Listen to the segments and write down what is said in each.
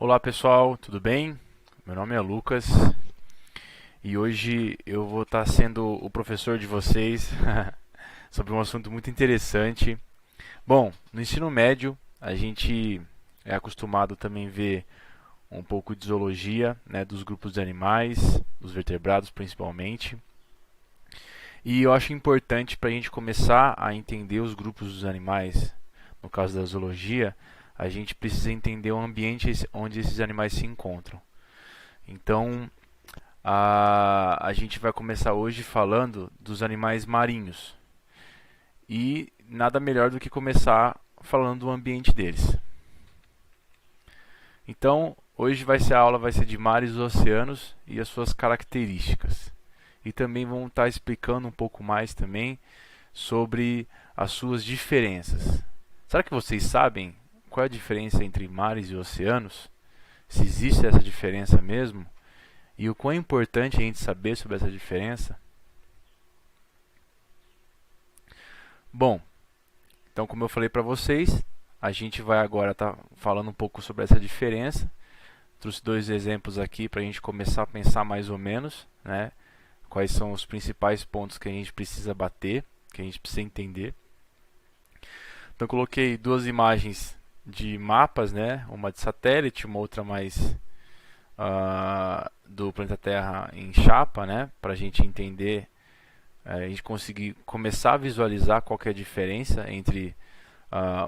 Olá pessoal, tudo bem? Meu nome é Lucas e hoje eu vou estar sendo o professor de vocês sobre um assunto muito interessante. Bom, no ensino médio a gente é acostumado também ver um pouco de zoologia, né, dos grupos de animais, dos vertebrados principalmente. E eu acho importante para a gente começar a entender os grupos dos animais, no caso da zoologia, a gente precisa entender o ambiente onde esses animais se encontram. Então, a gente vai começar hoje falando dos animais marinhos. E nada melhor do que começar falando do ambiente deles. Então, hoje a aula vai ser de mares e oceanos e as suas características. E também vamos estar explicando um pouco mais também sobre as suas diferenças. Será que vocês sabem qual é a diferença entre mares e oceanos? Se existe essa diferença mesmo? E o quão importante é a gente saber sobre essa diferença? Bom, então como eu falei para vocês, a gente vai agora estar falando um pouco sobre essa diferença. Trouxe dois exemplos aqui para a gente começar a pensar mais ou menos, né? Quais são os principais pontos que a gente precisa bater, que a gente precisa entender. Então coloquei duas imagens de mapas, né? Uma de satélite, uma outra mais do planeta Terra em chapa, né? Para a gente entender, a gente conseguir começar a visualizar qual que é a diferença entre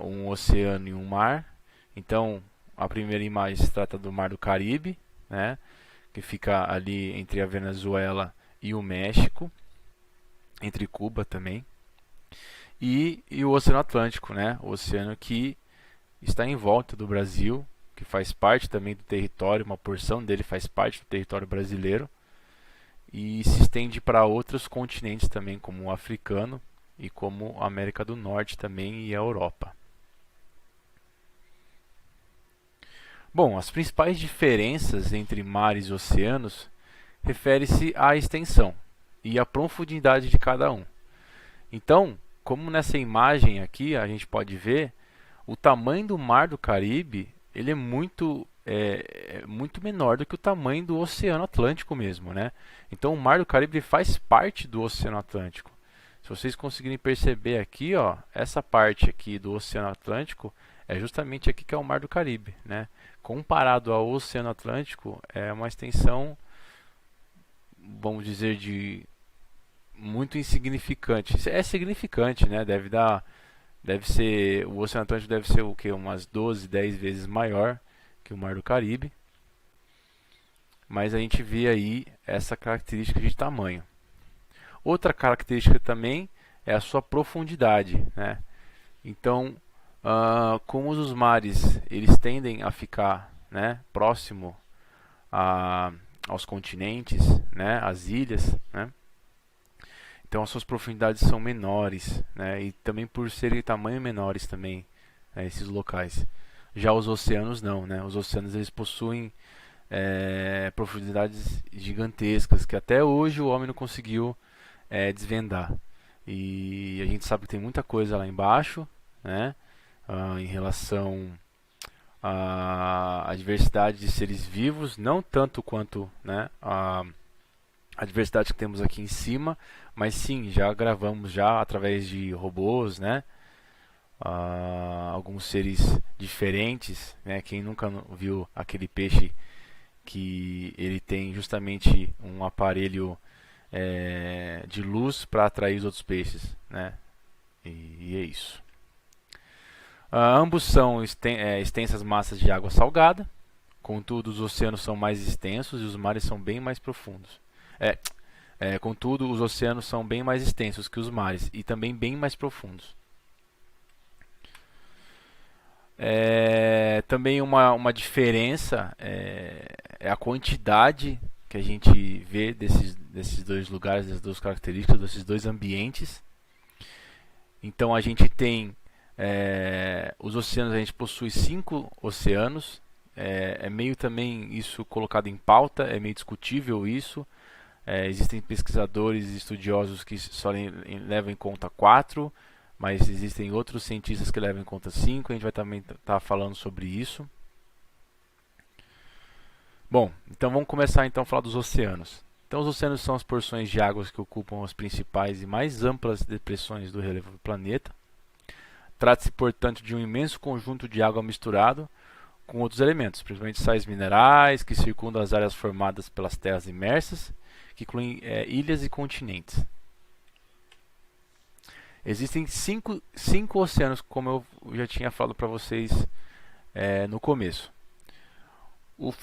um oceano e um mar. Então, a primeira imagem se trata do Mar do Caribe, né? Que fica ali entre a Venezuela e o México, entre Cuba também. E o Oceano Atlântico, né? O oceano que está em volta do Brasil, que faz parte também do território, uma porção dele faz parte do território brasileiro e se estende para outros continentes também, como o africano e como a América do Norte também e a Europa. Bom, as principais diferenças entre mares e oceanos refere-se à extensão e à profundidade de cada um. Então, como nessa imagem aqui a gente pode ver, o tamanho do Mar do Caribe ele é muito menor do que o tamanho do Oceano Atlântico mesmo, né? Então, o Mar do Caribe faz parte do Oceano Atlântico. Se vocês conseguirem perceber aqui, ó, essa parte aqui do Oceano Atlântico é justamente aqui que é o Mar do Caribe, né? Comparado ao Oceano Atlântico, é uma extensão, vamos dizer, de muito insignificante. É significante, né? Deve ser, o Oceano Atlântico deve ser o que, umas 12, 10 vezes maior que o Mar do Caribe. Mas a gente vê aí essa característica de tamanho. Outra característica também é a sua profundidade, né? Então, como os mares eles tendem a ficar, né, próximo aos continentes, né, às ilhas, né? Então as suas profundidades são menores, né? E também por serem de tamanho menores também, né, esses locais. Já os oceanos não, né? Os oceanos eles possuem profundidades gigantescas que até hoje o homem não conseguiu desvendar. E a gente sabe que tem muita coisa lá embaixo, né? Em relação à diversidade de seres vivos, não tanto quanto, né, a diversidade que temos aqui em cima, mas sim, já gravamos já através de robôs, né? Alguns seres diferentes, né? Quem nunca viu aquele peixe que ele tem justamente um aparelho de luz para atrair os outros peixes, né? E é isso. Ambos são extensas massas de água salgada, contudo os oceanos são mais extensos e os mares são bem mais profundos. Contudo, os oceanos são bem mais extensos que os mares e também bem mais profundos. Também uma diferença é a quantidade que a gente vê desses dois lugares, dessas duas características, desses dois ambientes. Então a gente tem os oceanos, a gente possui 5 oceanos. É meio também isso colocado em pauta, é meio discutível isso. Existem pesquisadores e estudiosos que só levam em conta 4, mas existem outros cientistas que levam em conta 5. A gente vai também estar falando sobre isso. Bom, então vamos começar então a falar dos oceanos. Então os oceanos são as porções de águas que ocupam as principais e mais amplas depressões do relevo do planeta. Trata-se, portanto, de um imenso conjunto de água misturado com outros elementos, principalmente sais minerais, que circundam as áreas formadas pelas terras imersas, que incluem ilhas e continentes. Existem cinco oceanos, como eu já tinha falado para vocês no começo.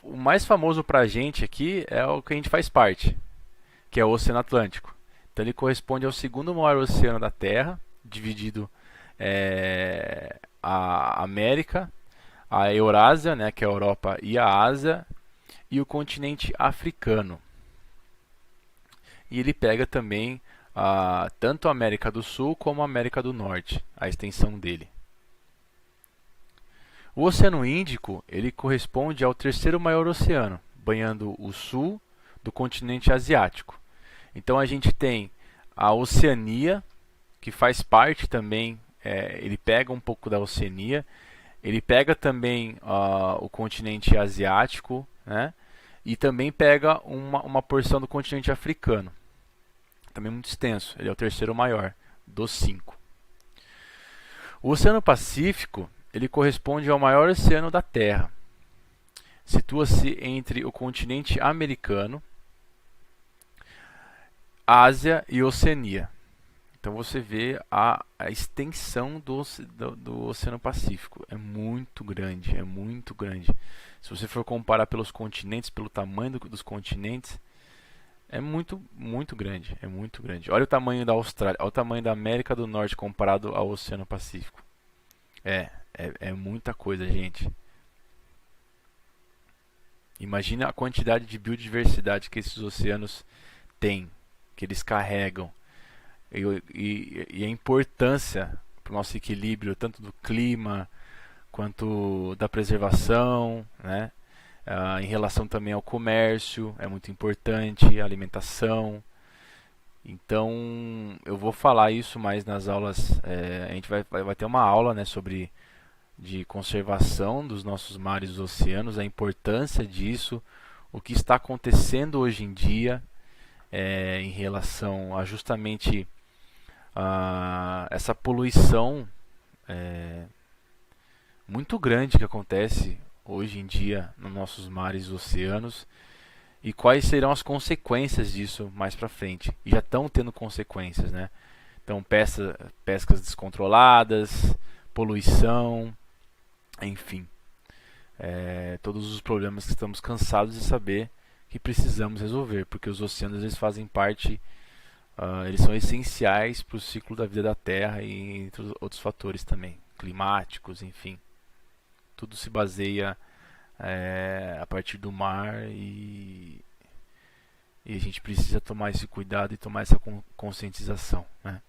O mais famoso para a gente aqui é o que a gente faz parte, que é o Oceano Atlântico. Então ele corresponde ao segundo maior oceano da Terra, dividido a América, a Eurásia, né, que é a Europa e a Ásia, e o continente africano. E ele pega também tanto a América do Sul como a América do Norte, a extensão dele. O Oceano Índico ele corresponde ao terceiro maior oceano, banhando o sul do continente asiático. Então a gente tem a Oceania, que faz parte também, ele pega um pouco da Oceania, ele pega também o continente asiático, né? E também pega uma porção do continente africano. Também muito extenso, ele é o terceiro maior dos 5. O Oceano Pacífico ele corresponde ao maior oceano da Terra. Situa-se entre o continente americano, Ásia e Oceania. Então você vê a extensão do Oceano Pacífico. É muito grande, é muito grande. Se você for comparar pelos continentes, pelo tamanho dos continentes, é muito, muito grande, é muito grande. Olha o tamanho da Austrália, olha o tamanho da América do Norte comparado ao Oceano Pacífico. É muita coisa, gente. Imagina a quantidade de biodiversidade que esses oceanos têm, que eles carregam. E a importância para o nosso equilíbrio, tanto do clima quanto da preservação, né? Em relação também ao comércio, é muito importante, a alimentação. Então, eu vou falar isso mais nas aulas. A gente vai ter uma aula, né, sobre de conservação dos nossos mares e oceanos, a importância disso, o que está acontecendo hoje em dia em relação a justamente essa poluição muito grande que acontece hoje em dia nos nossos mares e oceanos e quais serão as consequências disso mais para frente. E já estão tendo consequências, né? Então, pescas descontroladas, poluição, enfim. Todos os problemas que estamos cansados de saber que precisamos resolver, porque os oceanos eles fazem parte, eles são essenciais para o ciclo da vida da Terra e entre outros fatores também, climáticos, enfim. Tudo se baseia a partir do mar e a gente precisa tomar esse cuidado e tomar essa conscientização, né?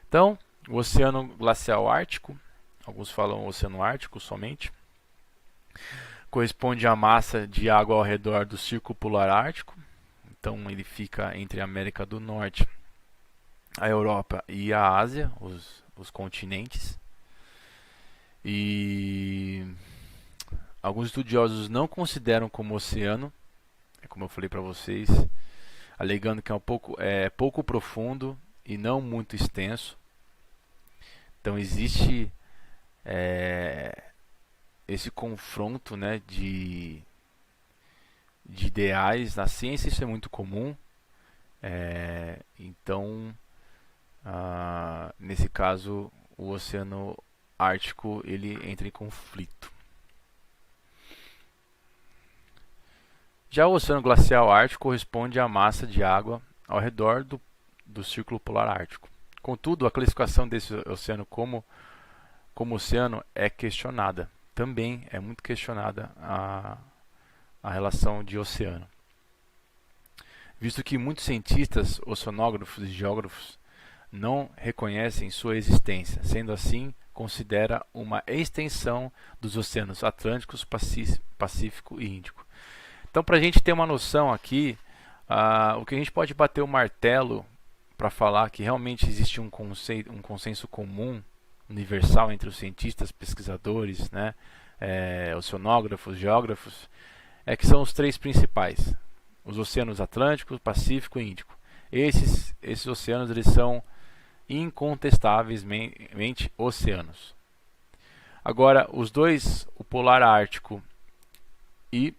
Então, o Oceano Glacial Ártico, alguns falam Oceano Ártico somente, corresponde à massa de água ao redor do Círculo Polar Ártico. Então ele fica entre a América do Norte, a Europa e a Ásia, os continentes. E alguns estudiosos não consideram como oceano, como eu falei para vocês, alegando que é pouco profundo e não muito extenso. Então existe esse confronto, né, de ideais. Na ciência isso é muito comum. Então, nesse caso, o Oceano Ártico ele entra em conflito. Já o Oceano Glacial Ártico corresponde à massa de água ao redor do Círculo Polar Ártico. Contudo, a classificação desse oceano como oceano é questionada. Também é muito questionada a relação de oceano. Visto que muitos cientistas, oceanógrafos e geógrafos não reconhecem sua existência. Sendo assim, considera uma extensão dos oceanos Atlântico, Pacífico e Índico. Então, para a gente ter uma noção aqui, o que a gente pode bater o martelo para falar que realmente existe um consenso comum, universal entre os cientistas, pesquisadores, né, oceanógrafos, geógrafos, é que são os três principais: os oceanos Atlântico, Pacífico e Índico. Esses oceanos eles são incontestavelmente oceanos. Agora, os dois, o polar ártico e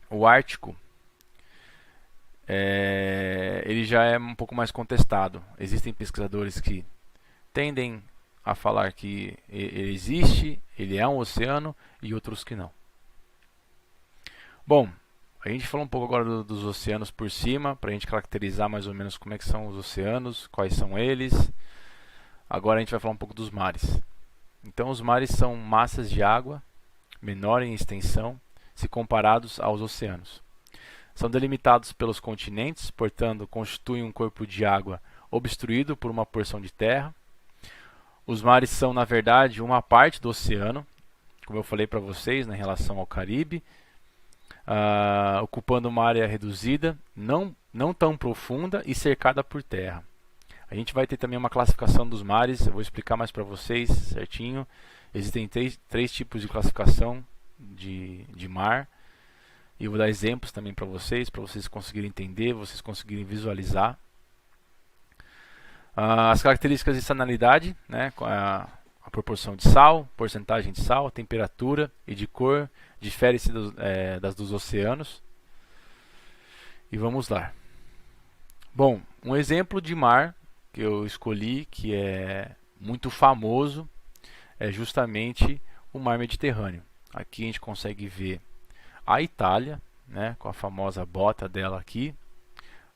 o ártico, ele já é um pouco mais contestado. Existem pesquisadores que tendem a falar que ele existe, ele é um oceano, e outros que não. Bom, a gente falou um pouco agora dos oceanos por cima, para a gente caracterizar mais ou menos como é que são os oceanos, quais são eles. Agora a gente vai falar um pouco dos mares. Então, os mares são massas de água, menor em extensão, se comparados aos oceanos. São delimitados pelos continentes, portanto, constituem um corpo de água obstruído por uma porção de terra. Os mares são, na verdade, uma parte do oceano, como eu falei para vocês, em relação ao Caribe, ocupando uma área reduzida, não tão profunda e cercada por terra. A gente vai ter também uma classificação dos mares, eu vou explicar mais para vocês certinho. Existem três tipos de classificação de mar, e eu vou dar exemplos também para vocês conseguirem entender, vocês conseguirem visualizar. As características de salinidade, né, a proporção de sal, porcentagem de sal, temperatura e de cor, difere-se das dos oceanos. E vamos lá. Bom, um exemplo de mar que eu escolhi, que é muito famoso, é justamente o mar Mediterrâneo. Aqui a gente consegue ver a Itália, né, com a famosa bota dela aqui,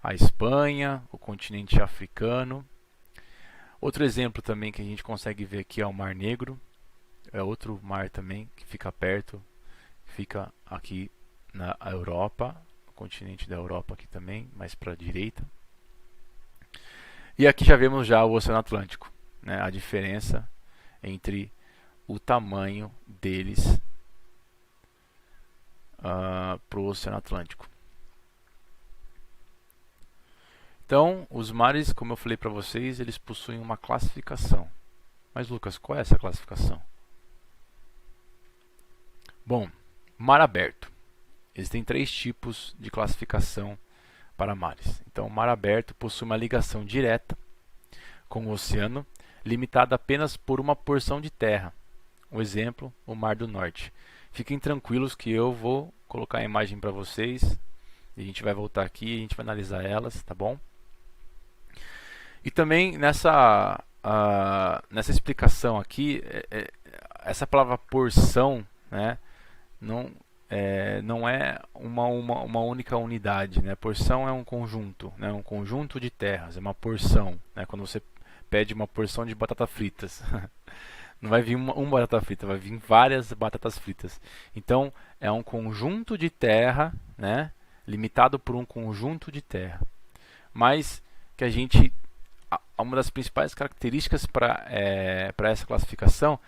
a Espanha, o continente africano. Outro exemplo também que a gente consegue ver aqui é o Mar Negro, é outro mar também que fica perto, fica aqui na Europa, no continente da Europa aqui também, mais para a direita. E aqui já vemos já o Oceano Atlântico, né, a diferença entre o tamanho deles para o Oceano Atlântico. Então, os mares, como eu falei para vocês, eles possuem uma classificação. Mas, Lucas, qual é essa classificação? Bom, mar aberto. Existem três tipos de classificação para mares. Então, o mar aberto possui uma ligação direta com o oceano, limitada apenas por uma porção de terra. Um exemplo, o Mar do Norte. Fiquem tranquilos que eu vou colocar a imagem para vocês. A gente vai voltar aqui e a gente vai analisar elas, tá bom? E também nessa explicação aqui, essa palavra porção, né, não é uma única unidade, né? Porção é um conjunto, né? Um conjunto de terras, é uma porção, né? Quando você pede uma porção de batata fritas, não vai vir uma batata frita, vai vir várias batatas fritas. Então é um conjunto de terra, né? Limitado por um conjunto de terra. Mas que uma das principais características para essa classificação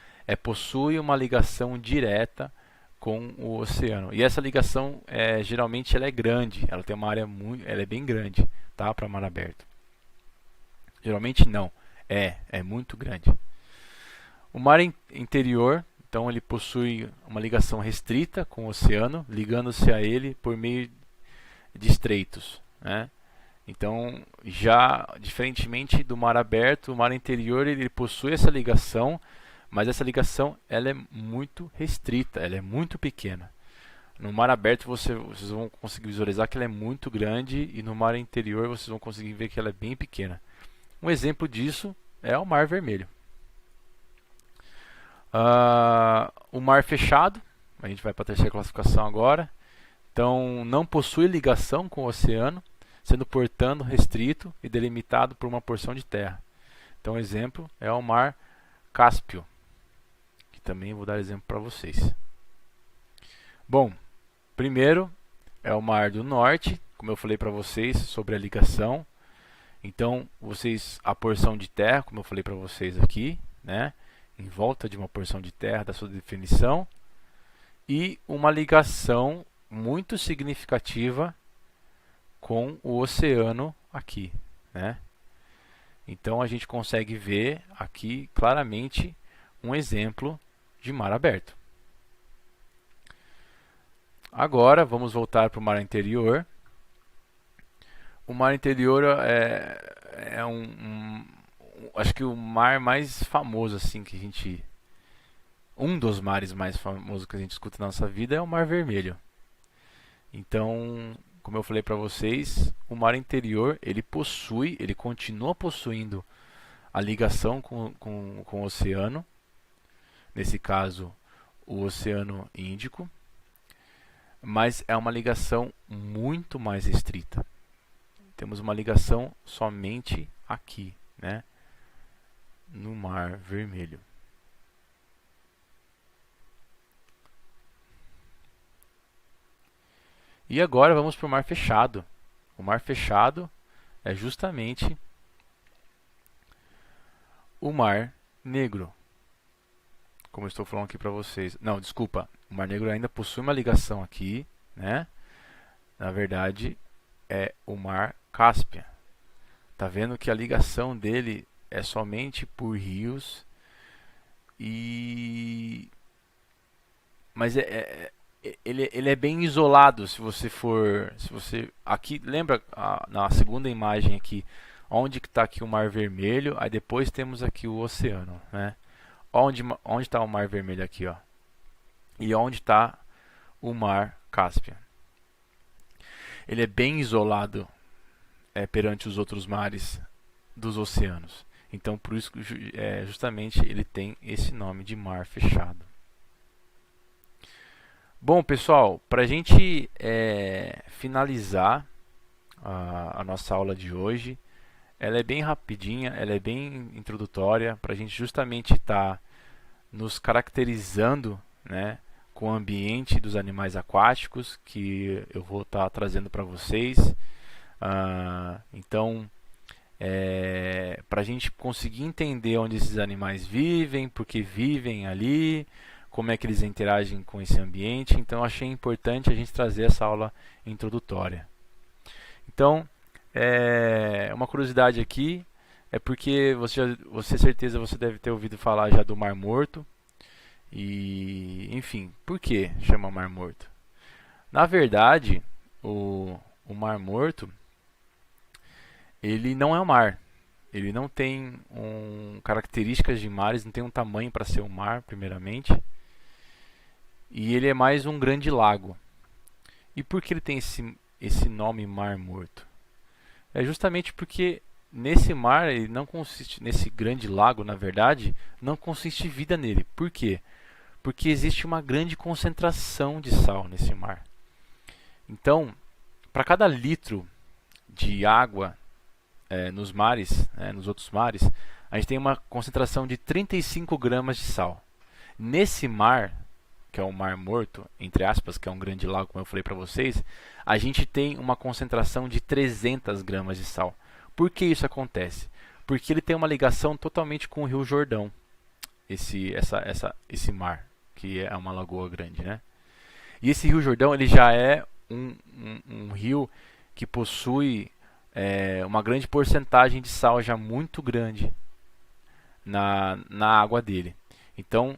possui uma ligação direta com o oceano. E essa ligação geralmente ela é grande, ela tem uma área ela é bem grande, tá, para mar aberto. Geralmente não, é muito grande. O mar interior, então, ele possui uma ligação restrita com o oceano, ligando-se a ele por meio de estreitos, né? Então, já diferentemente do mar aberto, o mar interior ele possui essa ligação, mas essa ligação ela é muito restrita, ela é muito pequena. No mar aberto vocês vão conseguir visualizar que ela é muito grande, e no mar interior vocês vão conseguir ver que ela é bem pequena. Um exemplo disso é o Mar Vermelho. O mar fechado, a gente vai para a terceira classificação agora. Então, não possui ligação com o oceano, sendo portanto restrito e delimitado por uma porção de terra. Então, exemplo é o Mar Cáspio, que também vou dar exemplo para vocês. Bom, primeiro é o Mar do Norte, como eu falei para vocês sobre a ligação. Então, a porção de terra, como eu falei para vocês aqui, né, em volta de uma porção de terra da sua definição, e uma ligação muito significativa com o oceano aqui, né? Então a gente consegue ver aqui claramente um exemplo de mar aberto. Agora vamos voltar para o mar interior. O mar interior é acho que o mar mais famoso assim que a gente, um dos mares mais famosos que a gente escuta na nossa vida é o Mar Vermelho. Então, como eu falei para vocês, o mar interior ele continua possuindo a ligação com o oceano, nesse caso o Oceano Índico, mas é uma ligação muito mais restrita. Temos uma ligação somente aqui, né, no Mar Vermelho. E agora vamos para o Mar Fechado. O Mar Fechado é justamente o Mar Negro. Como eu estou falando aqui para vocês. Não, desculpa. O Mar Negro ainda possui uma ligação aqui, né? Na verdade, é o Mar Cáspio. Tá vendo que a ligação dele é somente por rios mas ele é bem isolado. Se você aqui lembra na segunda imagem aqui, onde que está aqui o Mar Vermelho, aí depois temos aqui o oceano, né? Onde está o Mar Vermelho aqui, ó? E onde está o Mar Cáspio? Ele é bem isolado perante os outros mares dos oceanos. Então, por isso justamente ele tem esse nome de Mar Fechado. Bom, pessoal, para a gente finalizar a nossa aula de hoje, ela é bem rapidinha, ela é bem introdutória, para a gente justamente estar nos caracterizando, né, com o ambiente dos animais aquáticos, que eu vou estar trazendo para vocês. Então, para a gente conseguir entender onde esses animais vivem, por que vivem ali, como é que eles interagem com esse ambiente. Então, achei importante a gente trazer essa aula introdutória. Então, uma curiosidade aqui é porque certeza você deve ter ouvido falar já do Mar Morto. E, enfim, por que chama Mar Morto? Na verdade, o Mar Morto, ele não é um mar. Ele não tem características de mares, não tem um tamanho para ser um mar, primeiramente. E ele é mais um grande lago. E por que ele tem esse nome Mar Morto? É justamente porque nesse mar, ele não consiste, nesse grande lago, na verdade, não consiste vida nele. Por quê? Porque existe uma grande concentração de sal nesse mar. Então, para cada litro de água nos mares, nos outros mares, a gente tem uma concentração de 35 gramas de sal. Nesse mar, que é o Mar Morto, entre aspas, que é um grande lago, como eu falei para vocês, a gente tem uma concentração de 300 gramas de sal. Por que isso acontece? Porque ele tem uma ligação totalmente com o Rio Jordão, esse mar, que é uma lagoa grande, né? E esse Rio Jordão, ele já é um rio que possui uma grande porcentagem de sal já muito grande na água dele. Então,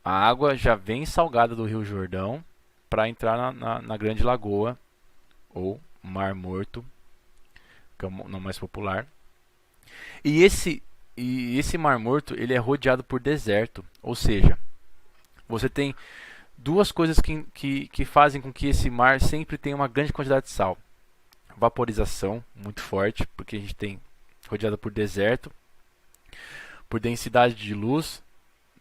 a água já vem salgada do Rio Jordão para entrar na Grande Lagoa, ou Mar Morto, que é o nome mais popular. E esse Mar Morto, ele é rodeado por deserto, ou seja, você tem duas coisas que fazem com que esse mar sempre tenha uma grande quantidade de sal. Vaporização muito forte, porque a gente tem rodeado por deserto, por densidade de luz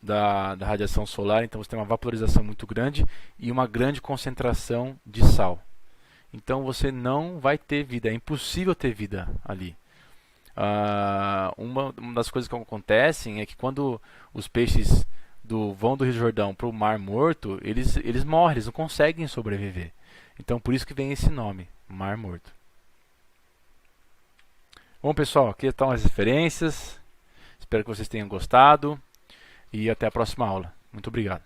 da radiação solar, então você tem uma vaporização muito grande e uma grande concentração de sal. Então você não vai ter vida, é impossível ter vida ali. Uma das coisas que acontecem é que quando os peixes vão do Rio Jordão para o Mar Morto, eles morrem, eles não conseguem sobreviver. Então por isso que vem esse nome, Mar Morto. Bom, pessoal, aqui estão as referências. Espero que vocês tenham gostado. E até a próxima aula. Muito obrigado.